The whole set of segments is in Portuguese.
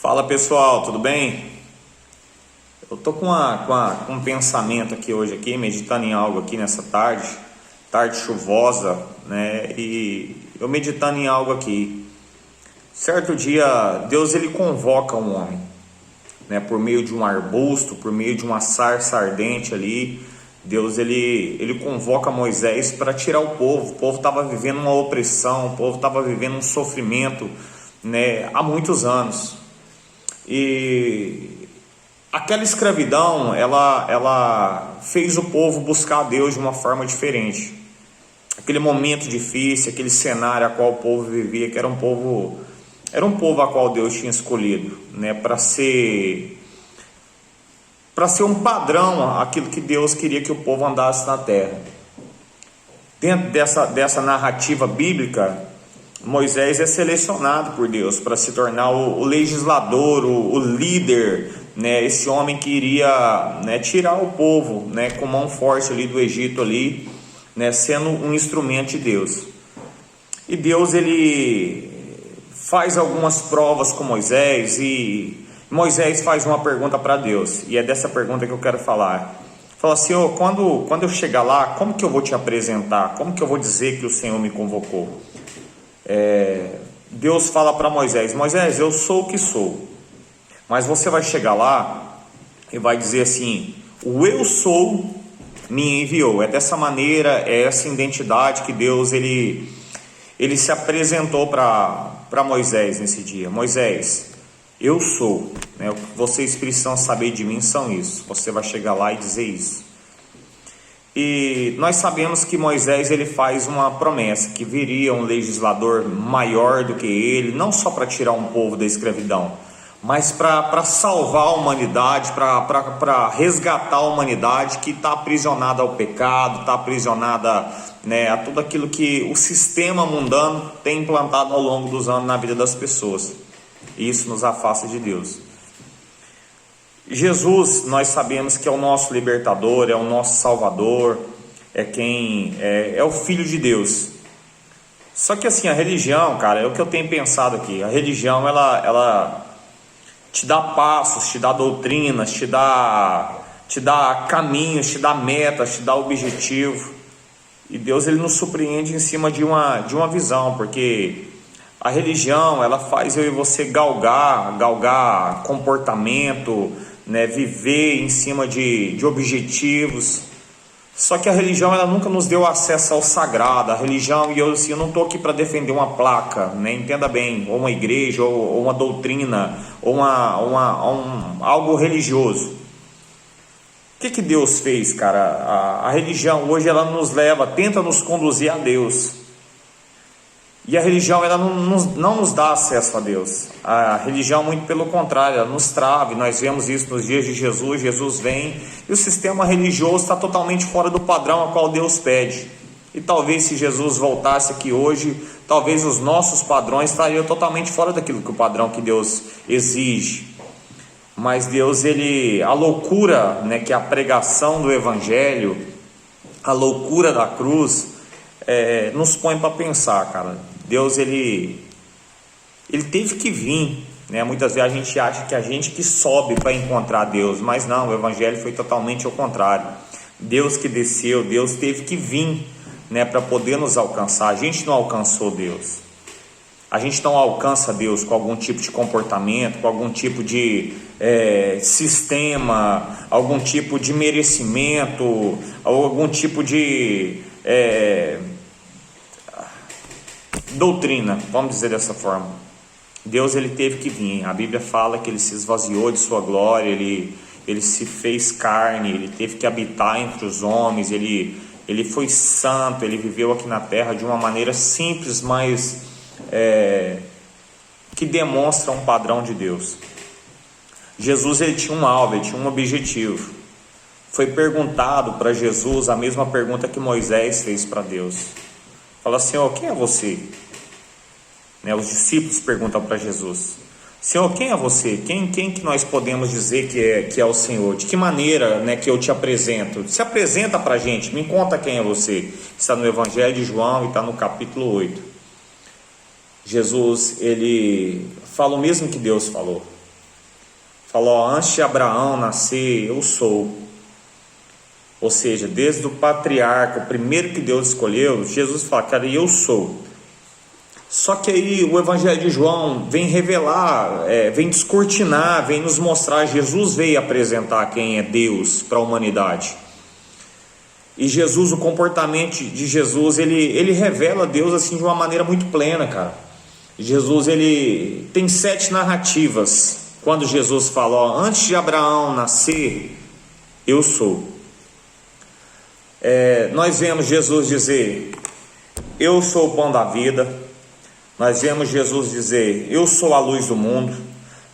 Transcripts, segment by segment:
Fala pessoal, tudo bem? Eu tô com um pensamento aqui hoje, meditando em algo aqui nessa tarde chuvosa, né? E eu meditando em algo aqui. Certo dia, Deus ele convoca um homem, né? Por meio de um arbusto, por meio de uma sarça ardente ali. Deus ele convoca Moisés para tirar o povo. O povo estava vivendo uma opressão, o povo estava vivendo um sofrimento, né? Há muitos anos. E aquela escravidão, ela fez o povo buscar a Deus de uma forma diferente. Aquele momento difícil, aquele cenário a qual o povo vivia, que era um povo a qual Deus tinha escolhido, né, para ser um padrão, aquilo que Deus queria que o povo andasse na terra. Dentro dessa narrativa bíblica, Moisés é selecionado por Deus para se tornar o legislador, o líder, né? Esse homem que iria, né, tirar o povo, né, com mão forte ali do Egito ali, né, sendo um instrumento de Deus. E Deus ele faz algumas provas com Moisés e Moisés faz uma pergunta para Deus, e é dessa pergunta que eu quero falar. Fala: Senhor, quando eu chegar lá, como que eu vou te apresentar? Como que eu vou dizer que o Senhor me convocou? Deus fala para Moisés: Moisés, eu sou o que sou. Mas você vai chegar lá e vai dizer assim: o eu sou me enviou. É dessa maneira, é essa identidade que Deus ele se apresentou para Moisés nesse dia. Moisés, eu sou, né? O que vocês precisam saber de mim são isso. Você vai chegar lá e dizer isso. E nós sabemos que Moisés ele faz uma promessa, que viria um legislador maior do que ele, não só para tirar um povo da escravidão, mas para salvar a humanidade, para resgatar a humanidade que está aprisionada ao pecado, está aprisionada, né, a tudo aquilo que o sistema mundano tem implantado ao longo dos anos na vida das pessoas. E isso nos afasta de Deus. Jesus, nós sabemos que é o nosso libertador, é o nosso salvador, é o Filho de Deus. Só que assim, a religião, cara, é o que eu tenho pensado aqui. A religião, ela te dá passos, te dá doutrinas, te dá caminhos, te dá metas, te dá objetivo. E Deus ele nos surpreende em cima de uma visão, porque a religião, ela faz eu e você galgar comportamento, né, viver em cima de objetivos. Só que a religião ela nunca nos deu acesso ao sagrado. A religião, e eu não estou aqui para defender uma placa, né, entenda bem, ou uma igreja, ou uma doutrina, ou algo religioso. O que Deus fez, cara? A religião hoje ela nos tenta nos conduzir a Deus. E a religião ela não nos dá acesso a Deus. A religião, muito pelo contrário, ela nos trava. Nós vemos isso nos dias de Jesus. Jesus vem e o sistema religioso está totalmente fora do padrão a qual Deus pede. E talvez se Jesus voltasse aqui hoje, talvez os nossos padrões estariam totalmente fora daquilo que o padrão que Deus exige. Mas Deus, a loucura, né, que é a pregação do Evangelho, a loucura da cruz, nos põe para pensar, cara. Deus ele teve que vir, né? Muitas vezes a gente acha que a gente que sobe para encontrar Deus, mas não, o Evangelho foi totalmente ao contrário. Deus que desceu, Deus teve que vir, né, para poder nos alcançar. A gente não alcançou Deus. A gente não alcança Deus com algum tipo de comportamento, com algum tipo de sistema, algum tipo de merecimento, ou algum tipo de doutrina, vamos dizer dessa forma. Deus ele teve que vir. A Bíblia fala que ele se esvaziou de sua glória, ele se fez carne, ele teve que habitar entre os homens, ele foi santo, ele viveu aqui na terra de uma maneira simples, mas que demonstra um padrão de Deus. Jesus ele tinha um alvo, ele tinha um objetivo. Foi perguntado para Jesus a mesma pergunta que Moisés fez para Deus. Fala: Senhor, quem é você? Né, os discípulos perguntam para Jesus: Senhor, quem é você? Quem que nós podemos dizer que é o Senhor? De que maneira, né, que eu te apresento? Se apresenta para a gente, me conta quem é você. Está no Evangelho de João e está no capítulo 8. Jesus, ele fala o mesmo que Deus falou. Falou, ó, antes de Abraão nascer, eu sou. Ou seja, desde o patriarca, o primeiro que Deus escolheu, Jesus fala, cara, eu sou. Só que aí o Evangelho de João vem revelar, vem descortinar, vem nos mostrar, Jesus veio apresentar quem é Deus para a humanidade. E Jesus, o comportamento de Jesus, ele revela Deus assim de uma maneira muito plena, cara. Jesus, ele tem 7 narrativas. Quando Jesus fala, ó, antes de Abraão nascer, eu sou. Nós vemos Jesus dizer, eu sou o pão da vida. Nós vemos Jesus dizer, eu sou a luz do mundo.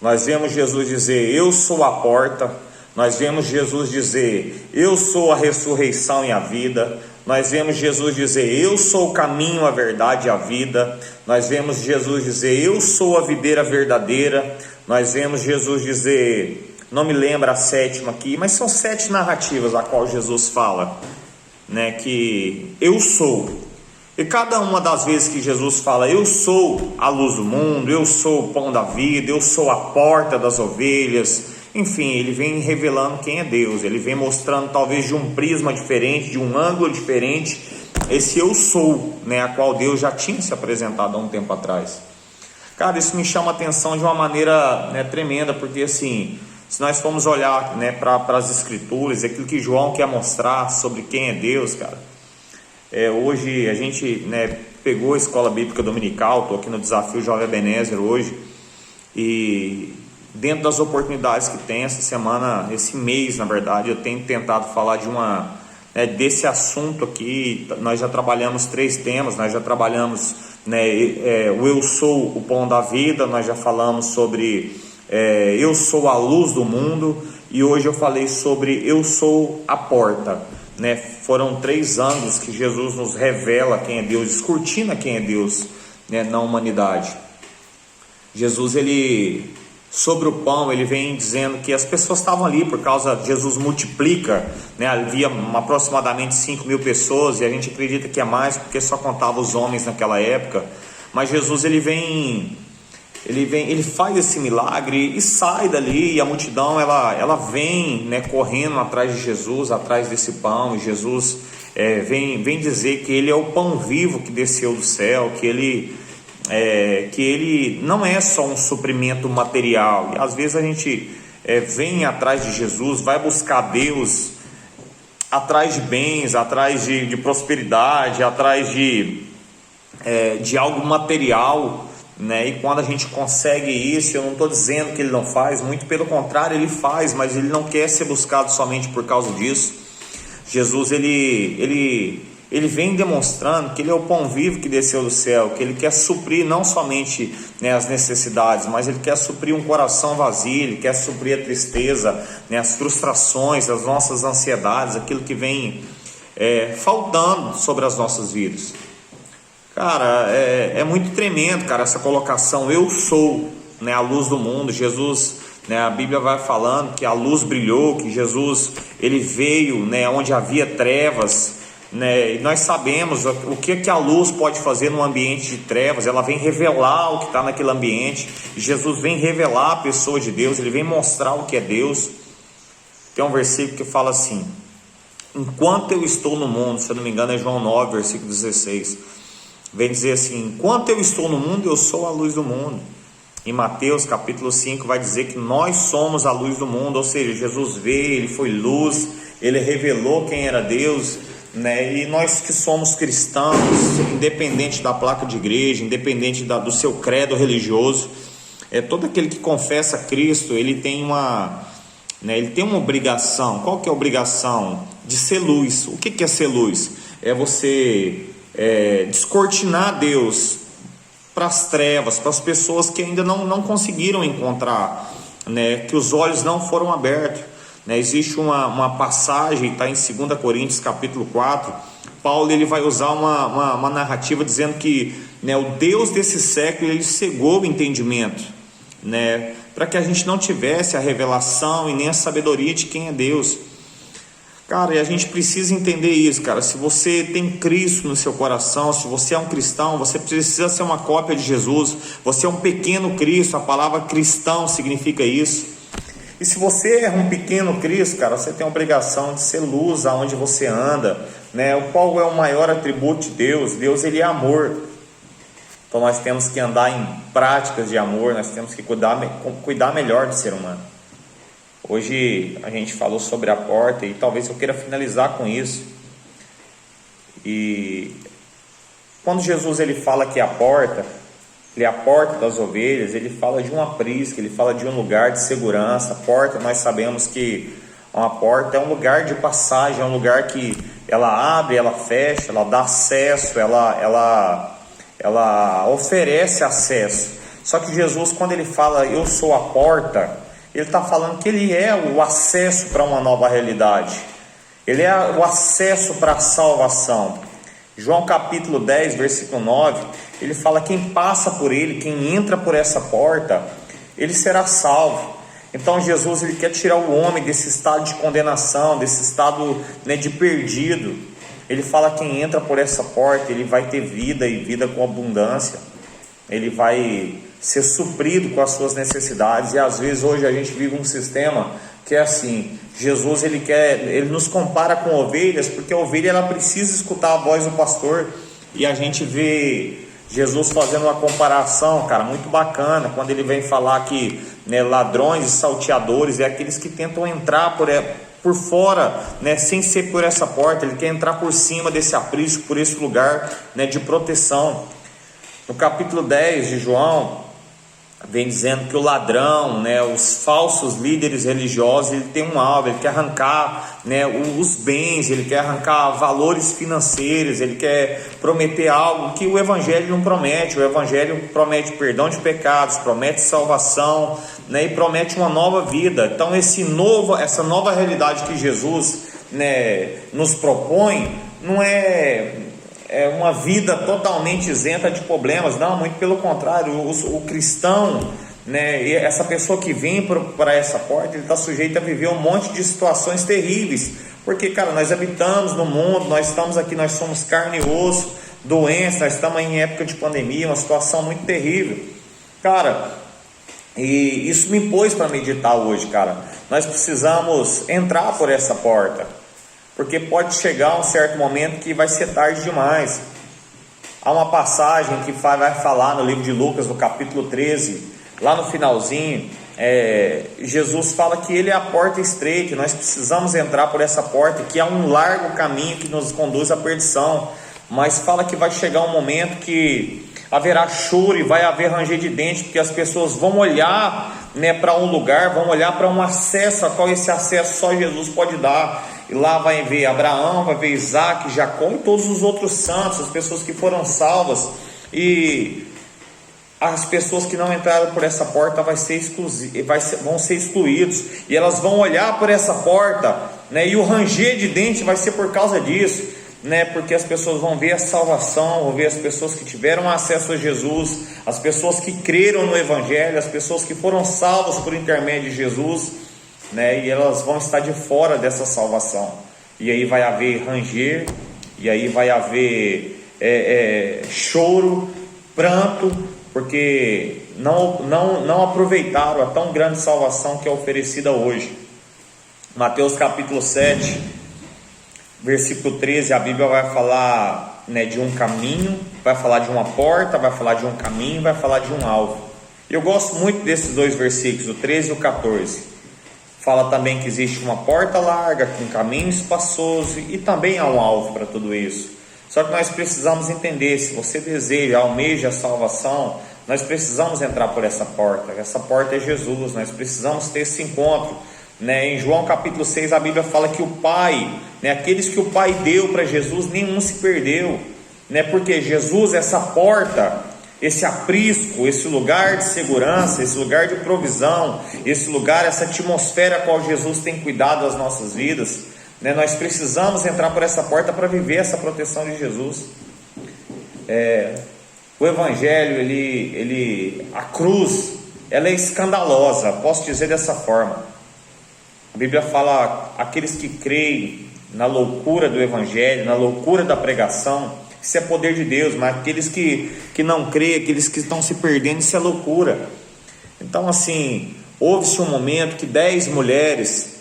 Nós vemos Jesus dizer, eu sou a porta. Nós vemos Jesus dizer, eu sou a ressurreição e a vida. Nós vemos Jesus dizer, eu sou o caminho, a verdade e a vida. Nós vemos Jesus dizer, eu sou a videira verdadeira. Nós vemos Jesus dizer, não me lembro a 7ª aqui, mas são 7 narrativas a qual Jesus fala, né, que eu sou. E cada uma das vezes que Jesus fala, eu sou a luz do mundo, eu sou o pão da vida, eu sou a porta das ovelhas, enfim, ele vem revelando quem é Deus, ele vem mostrando talvez de um prisma diferente, de um ângulo diferente, esse eu sou, né, a qual Deus já tinha se apresentado há um tempo atrás. Cara, isso me chama a atenção de uma maneira, né, tremenda, porque assim, se nós formos olhar, né, para as escrituras, aquilo que João quer mostrar sobre quem é Deus, cara, hoje a gente, né, pegou a escola bíblica dominical, estou aqui no Desafio Jovem Ebenezer hoje, e dentro das oportunidades que tem essa semana, esse mês na verdade, eu tenho tentado falar desse assunto aqui. Nós já trabalhamos 3 temas, nós já trabalhamos, né, o eu sou o pão da vida, nós já falamos sobre eu sou a luz do mundo, e hoje eu falei sobre eu sou a porta. Né, foram 3 ângulos que Jesus nos revela quem é Deus, descortina quem é Deus, né, na humanidade. Jesus, ele, sobre o pão, ele vem dizendo que as pessoas estavam ali por causa de Jesus multiplica, né, havia aproximadamente 5.000 pessoas, e a gente acredita que é mais, porque só contava os homens naquela época. Mas Jesus, ele faz esse milagre e sai dali, e a multidão ela vem, né, correndo atrás de Jesus, atrás desse pão, e Jesus vem dizer que ele é o pão vivo que desceu do céu, que ele não é só um suprimento material. E às vezes a gente vem atrás de Jesus, vai buscar Deus atrás de bens, atrás de prosperidade, atrás de algo material, né? E quando a gente consegue isso, eu não estou dizendo que ele não faz, muito pelo contrário, ele faz, mas ele não quer ser buscado somente por causa disso. Jesus, ele vem demonstrando que ele é o pão vivo que desceu do céu, que ele quer suprir não somente, né, as necessidades, mas ele quer suprir um coração vazio, ele quer suprir a tristeza, né, as frustrações, as nossas ansiedades, aquilo que vem faltando sobre as nossas vidas. Cara, é muito tremendo, cara, essa colocação, eu sou, né, a luz do mundo. Jesus, né, a Bíblia vai falando que a luz brilhou, que Jesus, ele veio, né, onde havia trevas, né, e nós sabemos o que a luz pode fazer num ambiente de trevas. Ela vem revelar o que está naquele ambiente. Jesus vem revelar a pessoa de Deus, ele vem mostrar o que é Deus. Tem um versículo que fala assim, enquanto eu estou no mundo, se eu não me engano é João 9, versículo 16, vem dizer assim, enquanto eu estou no mundo, eu sou a luz do mundo. Em Mateus capítulo 5 vai dizer que nós somos a luz do mundo, ou seja, Jesus veio, ele foi luz, ele revelou quem era Deus, né? E nós que somos cristãos, independente da placa de igreja, independente do seu credo religioso, todo aquele que confessa Cristo, ele tem uma obrigação. Qual que é a obrigação? De ser luz. O que é ser luz? É você descortinar Deus para as trevas, para as pessoas que ainda não conseguiram encontrar, né, que os olhos não foram abertos, né? Existe uma passagem, está em 2 Coríntios capítulo 4, Paulo ele vai usar uma narrativa dizendo que, né, o Deus desse século ele cegou o entendimento, né, para que a gente não tivesse a revelação e nem a sabedoria de quem é Deus. Cara, e a gente precisa entender isso, cara. Se você tem Cristo no seu coração, se você é um cristão, você precisa ser uma cópia de Jesus. Você é um pequeno Cristo, a palavra cristão significa isso. E se você é um pequeno Cristo, cara, você tem a obrigação de ser luz aonde você anda, né? Qual é o maior atributo de Deus? Deus, ele é amor. Então nós temos que andar em práticas de amor, nós temos que cuidar melhor do ser humano. Hoje a gente falou sobre a porta e talvez eu queira finalizar com isso. E quando Jesus ele fala que a porta, ele é a porta das ovelhas, ele fala de um aprisco, ele fala de um lugar de segurança. A porta, nós sabemos que uma porta é um lugar de passagem, é um lugar que ela abre, ela fecha, ela dá acesso, ela oferece acesso. Só que Jesus, quando ele fala eu sou a porta, ele está falando que ele é o acesso para uma nova realidade, ele é o acesso para a salvação. João capítulo 10, versículo 9, ele fala: quem passa por ele, quem entra por essa porta, ele será salvo. Então Jesus, ele quer tirar o homem desse estado de condenação, desse estado, né, de perdido. Ele fala: quem entra por essa porta, ele vai ter vida, e vida com abundância. Ele vai ser suprido com as suas necessidades. E às vezes hoje a gente vive um sistema que é assim: Jesus ele nos compara com ovelhas, porque a ovelha ela precisa escutar a voz do pastor. E a gente vê Jesus fazendo uma comparação, cara, muito bacana, quando ele vem falar que, né, ladrões e salteadores é aqueles que tentam entrar por fora, né, sem ser por essa porta. Ele quer entrar por cima desse aprisco, por esse lugar, né, de proteção. No capítulo 10 de João, vem dizendo que o ladrão, né, os falsos líderes religiosos, ele tem um alvo, ele quer arrancar, né, os bens, ele quer arrancar valores financeiros, ele quer prometer algo que o Evangelho não promete. O Evangelho promete perdão de pecados, promete salvação, né, e promete uma nova vida. Então essa nova realidade que Jesus, né, nos propõe, não é uma vida totalmente isenta de problemas, não, muito pelo contrário. O cristão, né, essa pessoa que vem para essa porta, ele está sujeito a viver um monte de situações terríveis, porque, cara, nós habitamos no mundo, nós estamos aqui, nós somos carne e osso, doença, nós estamos em época de pandemia, uma situação muito terrível, cara. E isso me impôs para meditar hoje, cara. Nós precisamos entrar por essa porta, porque pode chegar um certo momento que vai ser tarde demais. Há uma passagem que vai falar no livro de Lucas, no capítulo 13, lá no finalzinho, Jesus fala que ele é a porta estreita, nós precisamos entrar por essa porta, que há um largo caminho que nos conduz à perdição, mas fala que vai chegar um momento que haverá choro e vai haver ranger de dente, porque as pessoas vão olhar, né, para um lugar, vão olhar para um acesso, a qual esse acesso só Jesus pode dar. E lá vai ver Abraão, vai ver Isaac, Jacó e todos os outros santos, as pessoas que foram salvas. E as pessoas que não entraram por essa porta vão ser excluídos. E elas vão olhar por essa porta, né, e o ranger de dente vai ser por causa disso, né, porque as pessoas vão ver a salvação, vão ver as pessoas que tiveram acesso a Jesus, as pessoas que creram no Evangelho, as pessoas que foram salvas por intermédio de Jesus, né, e elas vão estar de fora dessa salvação. E aí vai haver ranger, e aí vai haver choro, pranto, porque não aproveitaram a tão grande salvação que é oferecida hoje. Mateus capítulo 7, versículo 13, a Bíblia vai falar, né, de um caminho, vai falar de uma porta, vai falar de um caminho, vai falar de um alvo. Eu gosto muito desses dois versículos, o 13 e o 14. Fala também que existe uma porta larga, com um caminho espaçoso, e também há um alvo para tudo isso. Só que nós precisamos entender, se você deseja, almeja a salvação, nós precisamos entrar por essa porta. Essa porta é Jesus, nós precisamos ter esse encontro, né? Em João capítulo 6 a Bíblia fala que o Pai, né, aqueles que o Pai deu para Jesus, nenhum se perdeu, né? Porque Jesus, essa porta, esse aprisco, esse lugar de segurança, esse lugar de provisão, esse lugar, essa atmosfera a qual Jesus tem cuidado das nossas vidas, né? Nós precisamos entrar por essa porta para viver essa proteção de Jesus. O Evangelho, a cruz, ela é escandalosa, posso dizer dessa forma. A Bíblia fala, aqueles que creem na loucura do Evangelho, na loucura da pregação, isso é poder de Deus, mas aqueles que não creem, aqueles que estão se perdendo, isso é loucura. Então, assim, houve-se um momento que 10 mulheres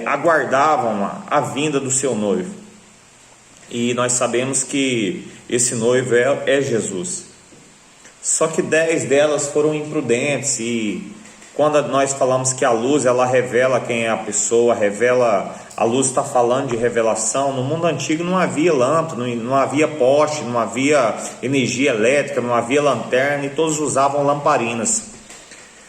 aguardavam a vinda do seu noivo. E nós sabemos que esse noivo é Jesus. Só que 10 delas foram imprudentes, e quando nós falamos que a luz ela revela quem é a pessoa, a luz está falando de revelação. No mundo antigo não havia lâmpada, não havia poste, não havia energia elétrica, não havia lanterna, e todos usavam lamparinas.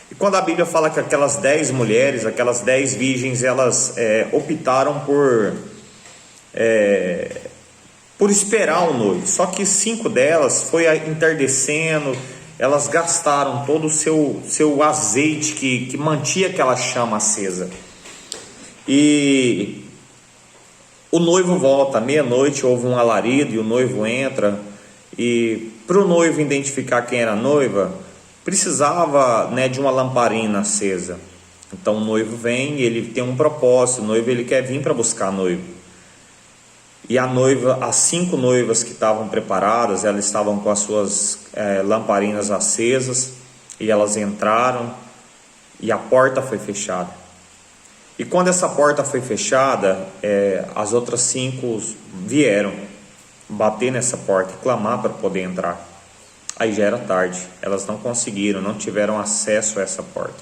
E quando a Bíblia fala que aquelas 10 mulheres, aquelas 10 virgens, elas optaram por esperar o noivo. Só que 5 delas foi entardecendo, elas gastaram todo o seu azeite que mantinha aquela chama acesa. E o noivo volta, à meia-noite houve um alarido e o noivo entra. E para o noivo identificar quem era a noiva, precisava de uma lamparina acesa. Então o noivo vem e ele tem um propósito. O noivo ele quer vir para buscar a noiva. E a noiva, as 5 noivas que estavam preparadas, elas estavam com as suas lamparinas acesas, e elas entraram e a porta foi fechada. E quando essa porta foi fechada, as outras 5 vieram bater nessa porta e clamar para poder entrar. Aí já era tarde, elas não conseguiram, não tiveram acesso a essa porta.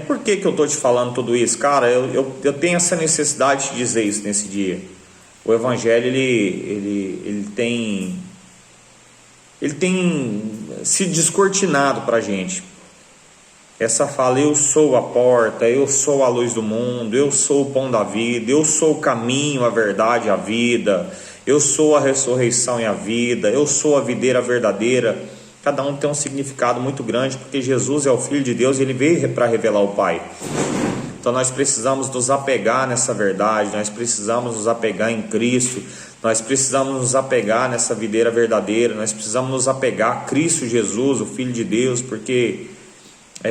Por que eu estou te falando tudo isso? Cara, eu tenho essa necessidade de dizer isso nesse dia. O Evangelho ele tem se descortinado para a gente. Essa fala: eu sou a porta, eu sou a luz do mundo, eu sou o pão da vida, eu sou o caminho, a verdade e a vida, eu sou a ressurreição e a vida, eu sou a videira verdadeira. Cada um tem um significado muito grande, porque Jesus é o Filho de Deus e ele veio para revelar o Pai. Então nós precisamos nos apegar nessa verdade, nós precisamos nos apegar em Cristo, nós precisamos nos apegar nessa videira verdadeira, nós precisamos nos apegar a Cristo Jesus, o Filho de Deus, porque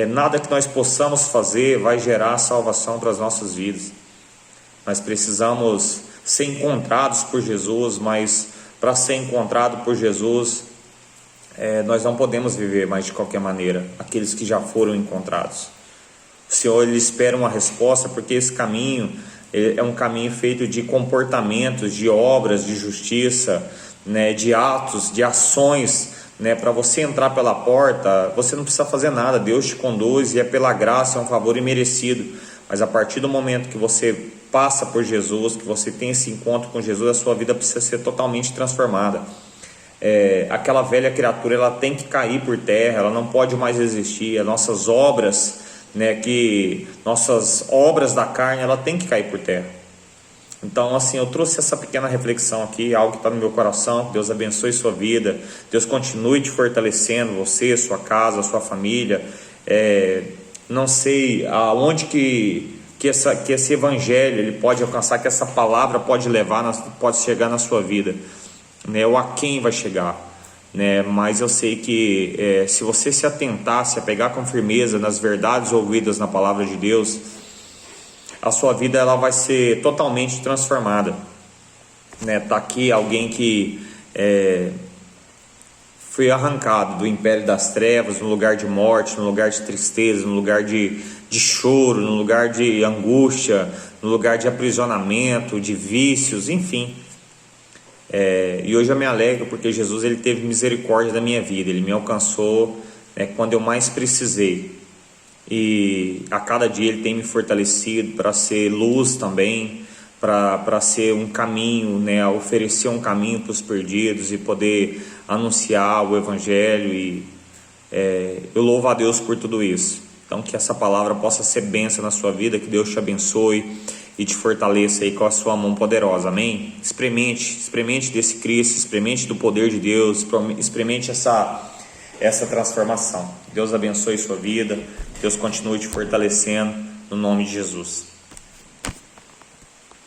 nada que nós possamos fazer vai gerar salvação para as nossas vidas. Nós precisamos ser encontrados por Jesus, mas para ser encontrado por Jesus, nós não podemos viver mais de qualquer maneira, aqueles que já foram encontrados. O Senhor ele espera uma resposta, porque esse caminho é um caminho feito de comportamentos, de obras, de justiça, de atos, de ações. Para você entrar pela porta, você não precisa fazer nada, Deus te conduz e é pela graça, é um favor imerecido. Mas a partir do momento que você passa por Jesus, que você tem esse encontro com Jesus, a sua vida precisa ser totalmente transformada. Aquela velha criatura ela tem que cair por terra, ela não pode mais existir. As nossas obras, nossas obras da carne, ela tem que cair por terra. Então assim, eu trouxe essa pequena reflexão aqui, algo que está no meu coração. Deus abençoe sua vida, Deus continue te fortalecendo, você, sua casa, sua família. Não sei aonde que esse evangelho ele pode alcançar, que essa palavra pode levar, pode chegar na sua vida, ou a quem vai chegar. Mas eu sei que se você se atentar, se apegar com firmeza nas verdades ouvidas na palavra de Deus, a sua vida ela vai ser totalmente transformada. Tá aqui alguém que foi arrancado do império das trevas, no lugar de morte, no lugar de tristeza, no lugar de choro, no lugar de angústia, no lugar de aprisionamento, de vícios, enfim. E hoje eu me alegro porque Jesus ele teve misericórdia da minha vida, ele me alcançou quando eu mais precisei, e a cada dia ele tem me fortalecido para ser luz também, para ser um caminho, oferecer um caminho para os perdidos e poder anunciar o Evangelho, e eu louvo a Deus por tudo isso. Então que essa palavra possa ser bênção na sua vida, que Deus te abençoe e te fortaleça aí com a sua mão poderosa, amém? Experimente desse Cristo, experimente do poder de Deus, experimente essa transformação. Deus abençoe sua vida, Deus continue te fortalecendo, no nome de Jesus.